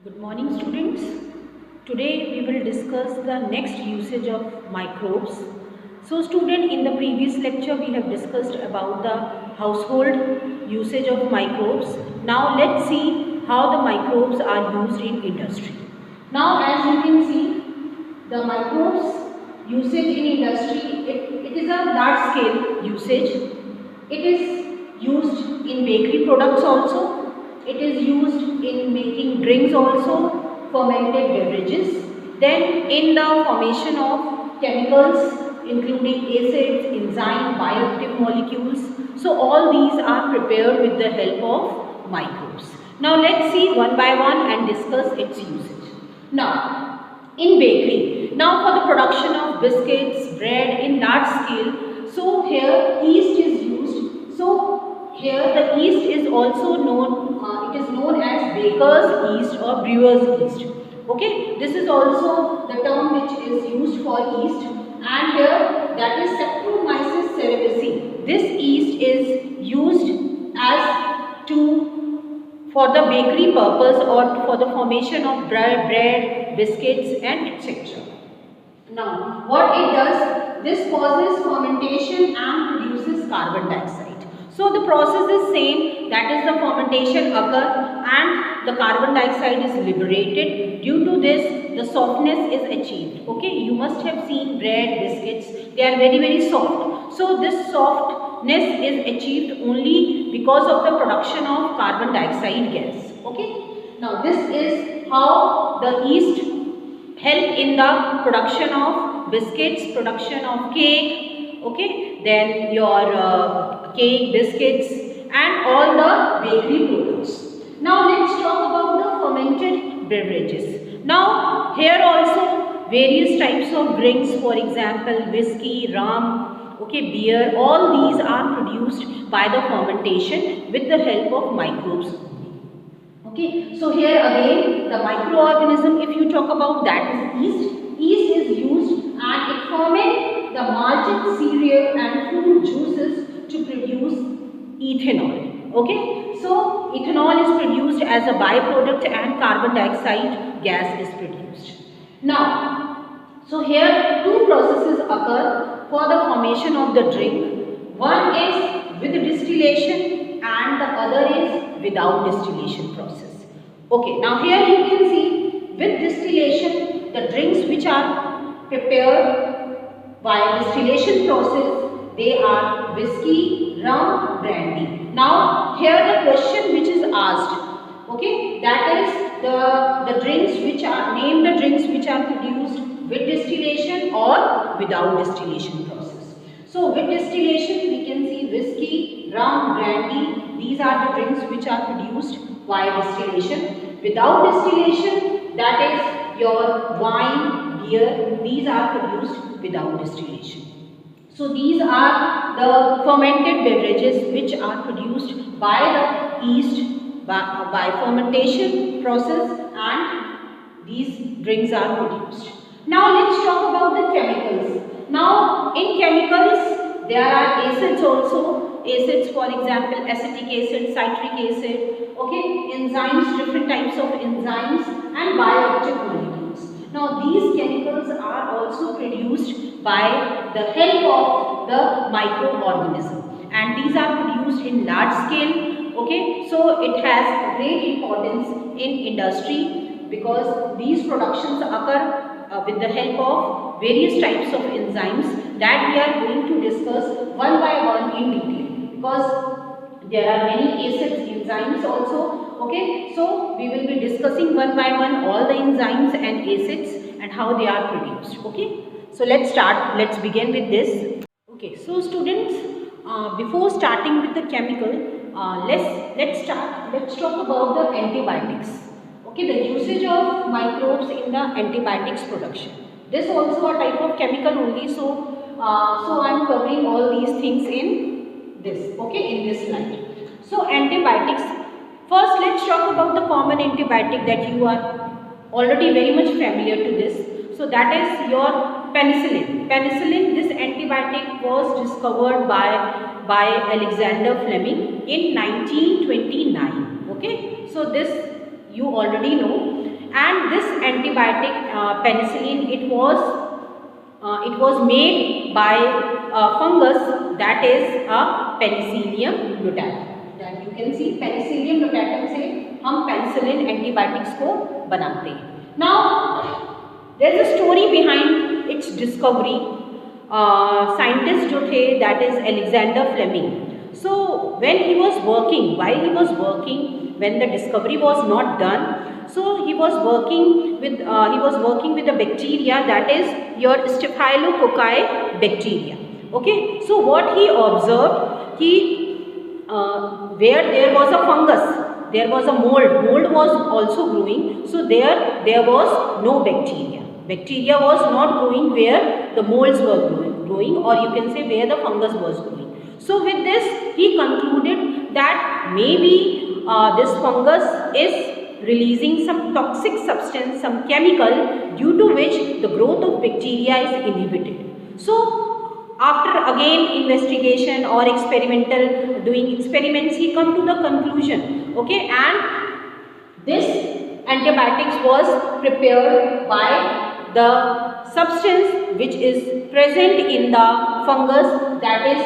Good morning, students. Today we will discuss the next usage of microbes. So student, in the previous lecture we have discussed about the household usage of microbes. Now let's see how the microbes are used in industry. Now as you can see, the microbes usage in industry, it is a large scale usage. It is used in bakery products also. It is used in making drinks also, fermented beverages. Then in the formation of chemicals including acids, enzyme, bioactive molecules. So all these are prepared with the help of microbes. Now let's see one by one and discuss its usage. Now in bakery, now for the production of biscuits, bread in large scale, so here yeast is used. So here the yeast is also known, it is known as baker's yeast or brewer's yeast. Okay, this is also the term which is used for yeast, and here that is Saccharomyces cerevisiae. This yeast is used as for the bakery purpose or for the formation of bread, biscuits and etc. Now, what it does, this causes fermentation and produces carbon dioxide. So, the process is same, that is the fermentation occur and the carbon dioxide is liberated. Due to this, the softness is achieved. Okay, you must have seen bread, biscuits, they are very soft. So, this softness is achieved only because of the production of carbon dioxide gas. Okay, now this is how the yeast help in the production of biscuits, production of cake, okay, then your cake, biscuits and all the bakery products. Now let's talk about the fermented beverages. Now here also various types of drinks, for example whiskey, rum, okay, beer, all these are produced by the fermentation with the help of microbes. Okay, so here again the microorganism, if you talk about, that is yeast. Yeast is used and it ferments the malted cereal and fruit juices to produce ethanol. Okay, so ethanol is produced as a byproduct and carbon dioxide gas is produced. Now, so here two processes occur for the formation of the drink. One is with distillation and the other is without distillation process. Okay, now here you can see with distillation, the drinks which are prepared by distillation process, they are whiskey, rum, brandy. Now here the question which is asked, okay, that is the drinks which are, name the drinks which are produced with distillation or without distillation process. So with distillation we can see whiskey, rum, brandy, these are the drinks which are produced by distillation. Without distillation, that is your wine, beer, these are produced without distillation. So these are the fermented beverages which are produced by the yeast by fermentation process, and these drinks are produced. Now let's talk about the chemicals. Now in chemicals there are acids also. Acids, for example acetic acid, citric acid, okay, enzymes, different types of enzymes and bioactive molecules. Now these chemicals are also produced by the help of the microorganism, and these are produced in large scale. Okay, so it has great importance in industry because these productions occur with the help of various types of enzymes that we are going to discuss one by one in detail, because there are many acids, enzymes also. Okay, so we will be discussing one by one all the enzymes and acids and how they are produced. Okay, so let's begin with this. Okay, so students, before starting with the chemical, let's talk about the antibiotics. Okay, the usage of microbes in the antibiotics production. This also a type of chemical only, so I am covering all these things in this, okay, in this slide. So antibiotics, first let's talk about the common antibiotic that you are already very much familiar to this. So that is your penicillin. Penicillin, this antibiotic was discovered by Alexander Fleming in 1929. Okay, so this you already know. and this antibiotic penicillin, it was made by a fungus, that is a Penicillium notatum. That you can see Penicillium notatum से हम penicillin antibiotics को बनाते हैं. Now there is a story behind its discovery. Scientist जो थे, that is Alexander Fleming. So while he was working, when the discovery was not done, so he was working with a bacteria, that is your Staphylococci bacteria. Okay, so what he observed, where there was a fungus, there was a mold was also growing, so there was no bacteria. Bacteria was not growing where the molds were growing, or you can say where the fungus was growing. So with this he concluded that maybe this fungus is releasing some toxic substance, some chemical, due to which the growth of bacteria is inhibited. So after again investigation or doing experiments, he come to the conclusion, okay, and this antibiotics was prepared by the substance which is present in the fungus, that is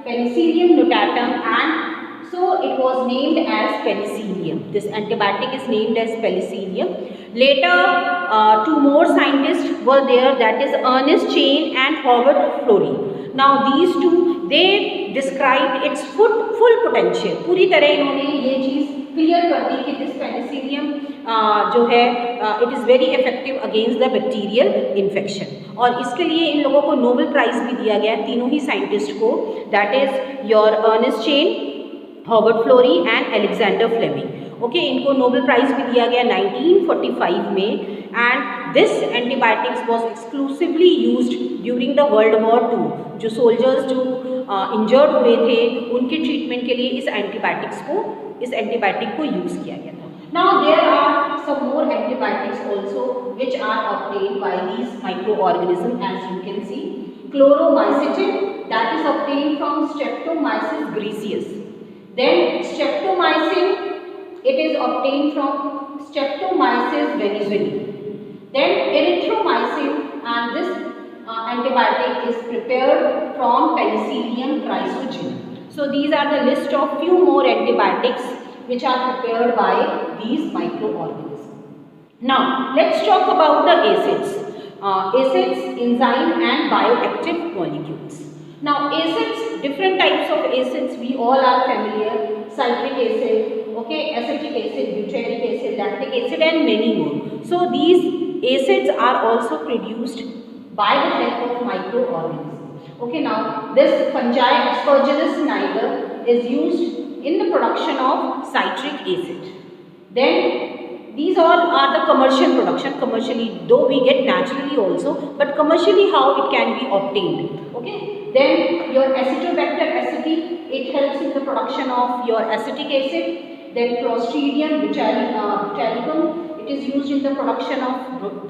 Penicillium notatum, and so it was named as penicillium. This antibiotic is named as penicillium. Later, two more scientists were there, that is Ernest Chain and Howard Florey. Now these two, they described its full potential. पूरी तरह इन्होंने ये चीज़ clear कर दी कि this Penicillium जो है it is very effective against the bacterial infection, और इसके लिए इन लोगों को नोबेल प्राइज़ भी दिया गया तीनों ही साइंटिस्ट को, that is your Ernest Chain, Howard Florey and Alexander Fleming. Okay, इनको नोबेल प्राइज़ भी दिया गया 1945 में. And this antibiotics was exclusively used during the world war II. जो सोल्जर्स जो इंजर्ड हुए थे उनके ट्रीटमेंट के लिए इस एंटीबायोटिक को यूज़ किया गया था. Now there are some more antibiotics also which are obtained by these microorganisms, as you can see. Chloromycetin, that is obtained from Streptomyces griseus. Then streptomycin, it is obtained from Streptomyces venezuelae. Then erythromycin, and this antibiotic is prepared from Penicillium chrysogenum. So these are the list of few more antibiotics which are prepared by these microorganisms. Now let's talk about the acids. Acids, enzyme and bioactive molecules. Now acids, different types of acids we all are familiar. Citric acid, okay, acetic acid, butyric acid, lactic acid and many more. So these acids are also produced by the help of microorganisms. Okay, now this fungi Aspergillus niger is used in the production of citric acid. Then these all are the commercial production, commercially, though we get naturally also, but commercially how it can be obtained. Okay, then your Acetobacter aceti, it helps in the production of your acetic acid. Then Clostridium botulicum, it is used in the production of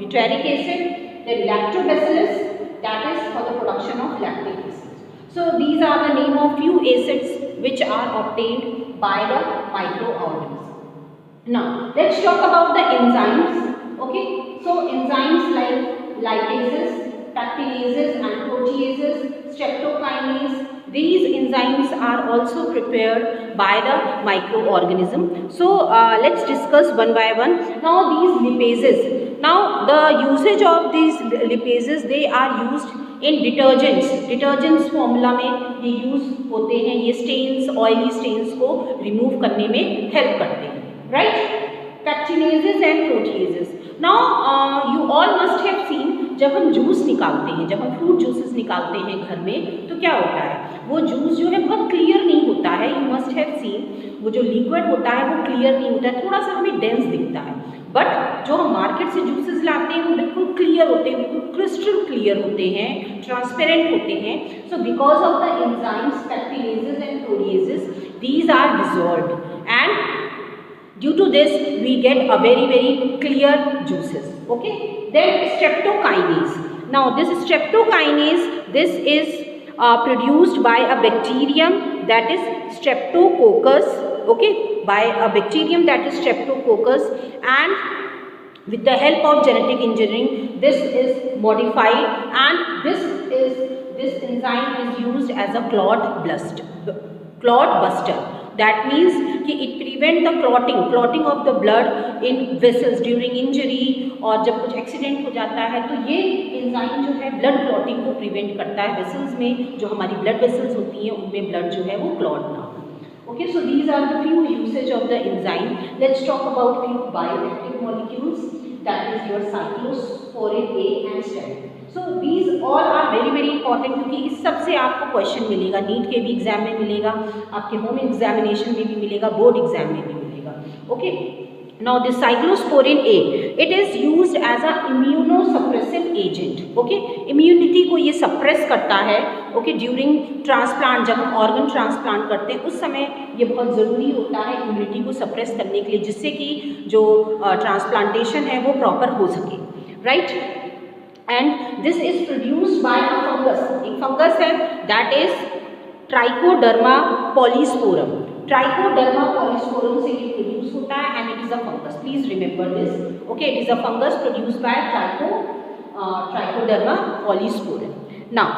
butyric acid. Then Lactobacillus, that is for the production of lactic acid. So these are the name of few acids which are obtained by the microorganism. Now let's talk about the enzymes. Okay, so enzymes like lipases, pectinases and proteases, streptokinase, these enzymes are also prepared by the microorganism. So let's discuss one by one. Now these lipases, now the usage of these lipases, they are used in detergents formula में ये use होते हैं. ये stains, oily stains को remove करने में help करते हैं, right. Pectinases and proteases. Now you all must have seen, जब हम जूस निकालते हैं, जब हम फ्रूट जूसेस निकालते हैं घर में, तो क्या होता है, वो जूस जो है बहुत क्लियर नहीं होता है. यू मस्ट हैव सीन, वो जो लिक्विड होता है वो क्लियर नहीं होता है, थोड़ा सा हमें डेंस दिखता है. बट जो हम मार्केट से जूसेस लाते हैं वो बिल्कुल क्लियर होते हैं, बिल्कुल क्रिस्टल क्लियर होते हैं, ट्रांसपेरेंट होते हैं. So because of the enzymes pectinases and proteases, these are dissolved and due to this we get a very clear juices. Okay, then streptokinase. Now this streptokinase, this is produced by a bacterium, that is Streptococcus. Okay, by a bacterium, that is Streptococcus, and with the help of genetic engineering, this is modified, and this enzyme is used as a clot buster. That means कि it prevent the clotting of the blood in vessels during injury, और जब कुछ accident हो जाता है तो ये enzyme जो है ब्लड क्लॉटिंग को प्रिवेंट करता है वेसल्स में, जो हमारी ब्लड वेसल्स होती हैं उनमें ब्लड जो है वो क्लॉट ना हो. Okay, so these are the few usage of the enzyme. Let's talk about few bioactive molecules, that is your cyclosporin A and statin. So these all are very important, क्योंकि इस सब से आपको क्वेश्चन मिलेगा, NEET के भी exam में मिलेगा, आपके होम एग्जामिनेशन में भी मिलेगा, बोर्ड एग्जाम में भी मिलेगा. Okay, now this cyclosporin A, it is used as a immunosuppressive agent. Okay, immunity को ये suppress करता है. Okay, during transplant, जब हम organ transplant करते हैं उस समय ये बहुत ज़रूरी होता है immunity को suppress करने के लिए, जिससे कि जो transplantation है वो proper हो सके, right? And this is produced by a fungus. एक fungus है, that is Trichoderma polysporum. Trichoderma polysporum से ये produce होता है, and it is a fungus. Please remember this. Okay, it is a fungus produced by Trichoderma polysporum. Now,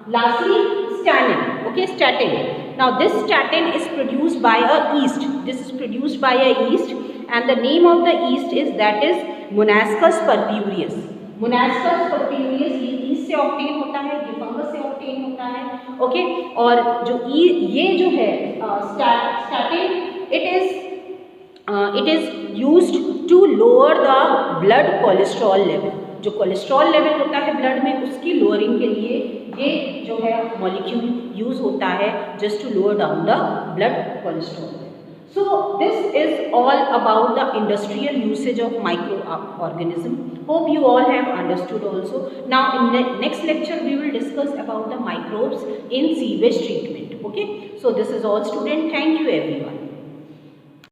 lastly, statin. Okay, statin. Now, this statin is produced by a yeast. This is produced by a yeast, and the name of the yeast is, that is Monascus purpureus. Monascus purpureus ये yeast से obtain होता है, ये fungus से obtain होता है. Okay, और जो ये जो है statin, it is used to lower the blood cholesterol level. जो कोलेस्ट्रॉल लेवल होता है ब्लड में, उसकी लोअरिंग के लिए ये जो है मॉलिक्यूल यूज होता है, just to lower down the blood cholesterol. So this is all about the industrial usage of microorganism. Hope you all have understood also. Now in the next lecture we will discuss about the microbes in sewage treatment. Okay, so this is all, student. Thank you everyone.